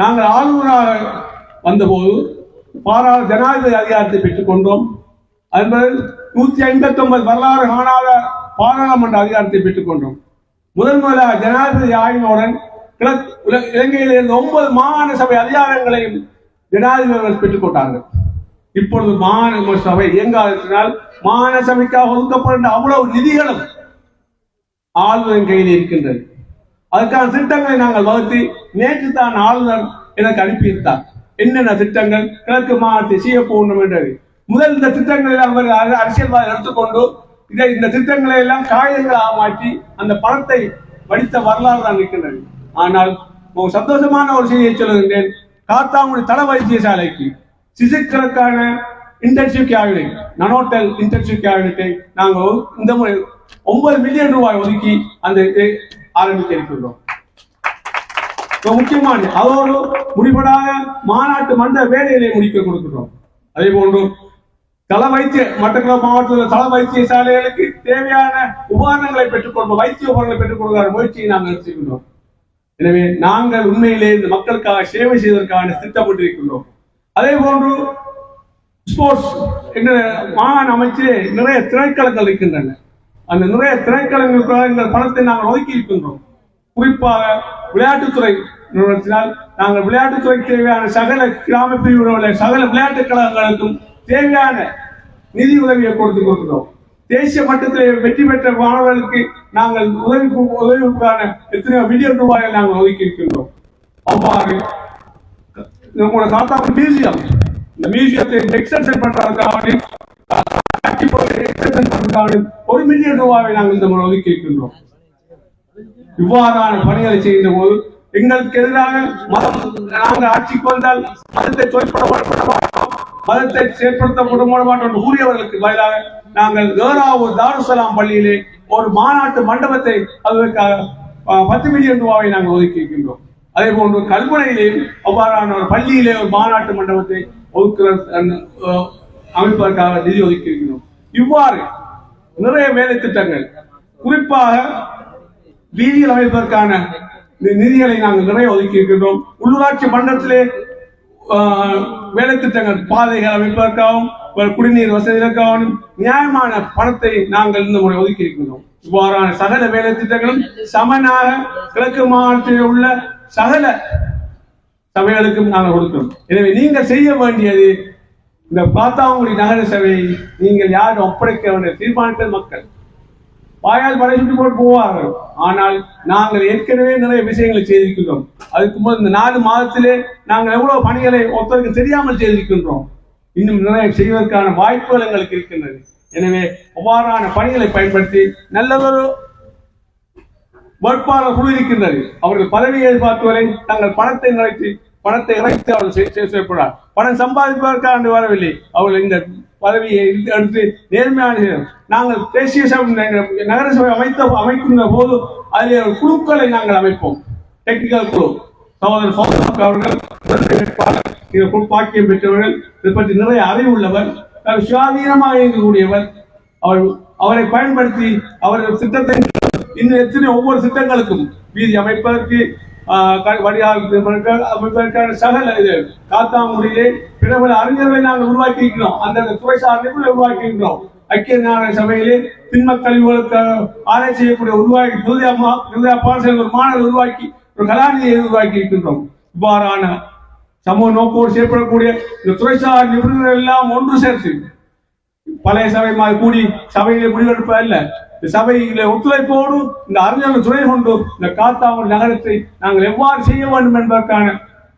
நாங்கள் ஆளுநராக வந்தபோது ஜனாதிபதி அதிகாரத்தை பெற்றுக் கொண்டோம். அதன்படி 159 வரலாறு காணாத பாராளுமன்ற அதிகாரத்தை பெற்றுக் கொண்டோம். முதலாக ஜனாதிபதி ஆய்வுடன் இலங்கையில் இருந்த 9 மாகாண சபை அதிகாரங்களையும் ஜனாதிபதிகள் பெற்றுக் கொண்டார்கள். இப்பொழுது மாகாண சபை இயங்காததினால் மாகாண சபைக்காக ஒதுக்கப்பட்ட அவ்வளவு நிதிகளும் ஆளுநரின் கையில் இருக்கின்றது. அதுக்கான திட்டங்களை நாங்கள் வகுத்து நேற்று தான் ஆளுநர் எனக்கு அனுப்பியிருந்தார். என்னென்ன திட்டங்கள் கிழக்கு மாகாணத்தை செய்ய போகணும் என்றது. முதல் இந்த திட்டங்களை அவர் அரசியல்வாதி எடுத்துக்கொண்டு இந்த திட்டங்களை எல்லாம் காகிதங்களாக மாற்றி அந்த பணத்தை வடித்த வரலாறு தான் இருக்கின்றது. ஆனால் சந்தோஷமான ஒரு செய்தியை சொல்லுகின்றேன். காத்தாங்குடி தள வைத்தியசாலைக்கு சிசுக்களுக்கான இன்டென்சிவ் கேபினட் நனோட்டல் இன்டென்சிவ் கேபினட்டை நாங்கள் இந்த முறை 9 மில்லியன் ரூபாய் ஒதுக்கி அந்த ஆரம்பிக்க இருக்கின்றோம். முக்கியமான அதோடு முடிபடாத மாநாட்டு மன்ற வேலைகளை முடிக்க கொடுக்கின்றோம். அதே போன்று மட்டக்களப்பு மாவட்டத்தில் தள வைத்தியசாலைகளுக்கு தேவையான உபகரணங்களை பெற்றுக்கொள்வோம், வைத்திய உபகரணங்களை பெற்றுக் கொடுக்கிற முயற்சியை நாங்கள் எடுத்துக்கின்றோம். எனவே நாங்கள் உண்மையிலே இந்த மக்களுக்காக சேவை செய்வதற்கான திட்டமிட்டிருக்கின்றோம். அதே போன்று ஸ்போர்ட்ஸ் என்ற மாகாண அமைச்சிலே நிறைய திரைக்களங்கள் இருக்கின்றன. அந்த நிறைய திரைக்களங்களுக்கு பணத்தை நாங்கள் ஒதுக்கி இருக்கின்றோம். குறிப்பாக விளையாட்டுத்துறை நிறுவனத்தினால் நாங்கள் விளையாட்டுத்துறைக்கு தேவையான சகல கிராம பிரிவில் உள்ள சகல விளையாட்டுக் கழகங்களுக்கும் தேவையான நிதி உதவியை கொடுக்கிறோம். தேசிய மட்டத்தில் வெற்றி பெற்ற மாணவர்களுக்கு நாங்கள் உதவிக்கான எத்தனையோ மில்லியன் ரூபாயை நாங்கள் ஒதுக்கி இருக்கின்றோம். அவ்வாறு நம்மளோட காத்தாங்குடி மியூசியம், இந்த மியூசியத்தை எக்ஸ்டென்ஷன் பண்றதுக்காக 1 மில்லியன் ரூபாயை நாங்கள் இந்த முறை ஒதுக்கி இருக்கின்றோம். இவ்வாறான பணிகளை செய்கின்ற போது எங்களுக்கு எதிராக நாங்கள் ஆட்சிக்கு வந்தால் மதத்தை மதத்தை செயற்படுத்தப்பட மாட்டோம் கூறியவர்களுக்கு பதிலாக நாங்கள் ஒரு தாருசலாம் பள்ளியிலே ஒரு மாநாட்டு மண்டபத்தை அதற்காக 10 மில்லியன் ரூபாயை நாங்கள் ஒதுக்கி இருக்கின்றோம். அதே போன்று கல்முனையிலே அவ்வாறான ஒரு பள்ளியிலே ஒரு மாநாட்டு மண்டபத்தை அமைப்பதற்காக நிதி ஒதுக்கி இருக்கின்றோம். இவ்வாறு நிறைய வேலை திட்டங்கள், குறிப்பாக வீதியில் அமைப்பதற்கான நிதிகளை நாங்கள் நிறைய ஒதுக்கி இருக்கின்றோம். உள்ளூராட்சி மன்றத்திலே வேலை திட்டங்கள், பாதைகள் அமைப்பதற்காகவும் குடிநீர் வசதிகளுக்காகவும் நியாயமான பணத்தை நாங்கள் இந்த முறை ஒதுக்கி இருக்கின்றோம். இவ்வாறான சகல வேலை திட்டங்களும் சமனாக கிழக்கு மாகாணத்தில் உள்ள சகல சபைகளுக்கும் நாங்கள் கொடுக்கிறோம். எனவே நீங்கள் செய்ய வேண்டியது இந்த காத்தாங்குடி நகர சபையை நீங்கள் யாரும் ஒப்படைக்க வேண்டிய தீர்மானித்த மக்கள் வாயால் படைச்சுட்டு போட்டு போவார்கள். ஆனால் நாங்கள் ஏற்கனவே நிறைய விஷயங்களை செய்திருக்கின்றோம். அதுக்கு முதல் இந்த 4 மாதத்திலே நாங்கள் எவ்வளவு பணிகளை ஒருத்தருக்கு தெரியாமல் செய்திருக்கின்றோம். இன்னும் நிறைய செய்வதற்கான வாய்ப்புகள் எங்களுக்கு இருக்கின்றது. எனவே அவ்வாறான பணிகளை பயன்படுத்தி நல்லதொரு வேட்பாளர் குழு இருக்கின்றது. அவர்கள் பதவியை எதிர்பார்த்துவரை தங்கள் பணத்தை இறைத்து அவர்கள் செய்யப்படுவார். பணம் சம்பாதிப்பதற்காக வரவில்லை. அவர்கள் இந்த பதவியை எடுத்து நேர்மையான நாங்கள் தேசிய நகர சபை அமைக்கின்ற போது அதில் ஒரு குழுக்களை நாங்கள் அமைப்போம். டெக்னிக்கல் குழு சகோதரர் அவர்கள் பாக்கியம் பெற்றவர்கள், இதை பற்றி நிறைய அறிவு உள்ளவர், சுயாதீனமாக இயங்கக்கூடியவர். அவரை பயன்படுத்தி அவர்கள் திட்டத்தை இன்னும் எத்தனை ஒவ்வொரு திட்டங்களுக்கும் வீதி அமைப்பதற்கு அமைப்பதற்கான சகல காத்தாங்குடியிலே பிரபல அறிஞர்களை நாங்கள் உருவாக்கி இருக்கிறோம். அந்த துறை சார்ந்த உருவாக்கி இருக்கிறோம். ஐக்கிய நாடு சபையிலே திண்ம கழிவுகளுக்கு ஆராய்ச்சி செய்யக்கூடிய ஒரு மாணவர் உருவாக்கி ஒரு கலாநிதியை உருவாக்கி இருக்கின்றோம். இவ்வாறான சமூக நோக்கோடு செயல்படக்கூடிய இந்த துறைசார் நிபுணர்கள் எல்லாம் ஒன்று சேர்த்து பழைய சபை மாதிரி கூடி சபையிலே முடிவெடுப்பதல்ல, இந்த சபையிலே ஒத்துழைப்போடு இந்த அறிஞர்கள் துணை கொண்டு இந்த காத்தாங்குடி நகரத்தை நாங்கள் எவ்வாறு செய்ய வேண்டும் என்பதற்கான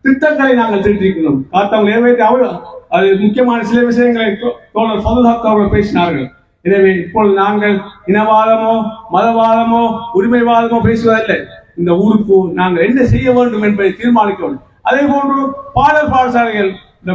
திட்டங்களை நாங்கள் தீட்டிருக்கிறோம். காத்தாங்குடி அது முக்கியமான சில விஷயங்களை தோழர் சதுதாக் அவர்கள் பேசினார்கள். எனவே இப்பொழுது நாங்கள் இனவாதமோ மதவாதமோ உரிமைவாதமோ பேசுவதில்லை. இந்த ஊருக்கு நாங்கள் என்ன செய்ய வேண்டும் என்பதை தீர்மானிக்க வேண்டும். அதே போன்று பாடசாலைகள், இந்த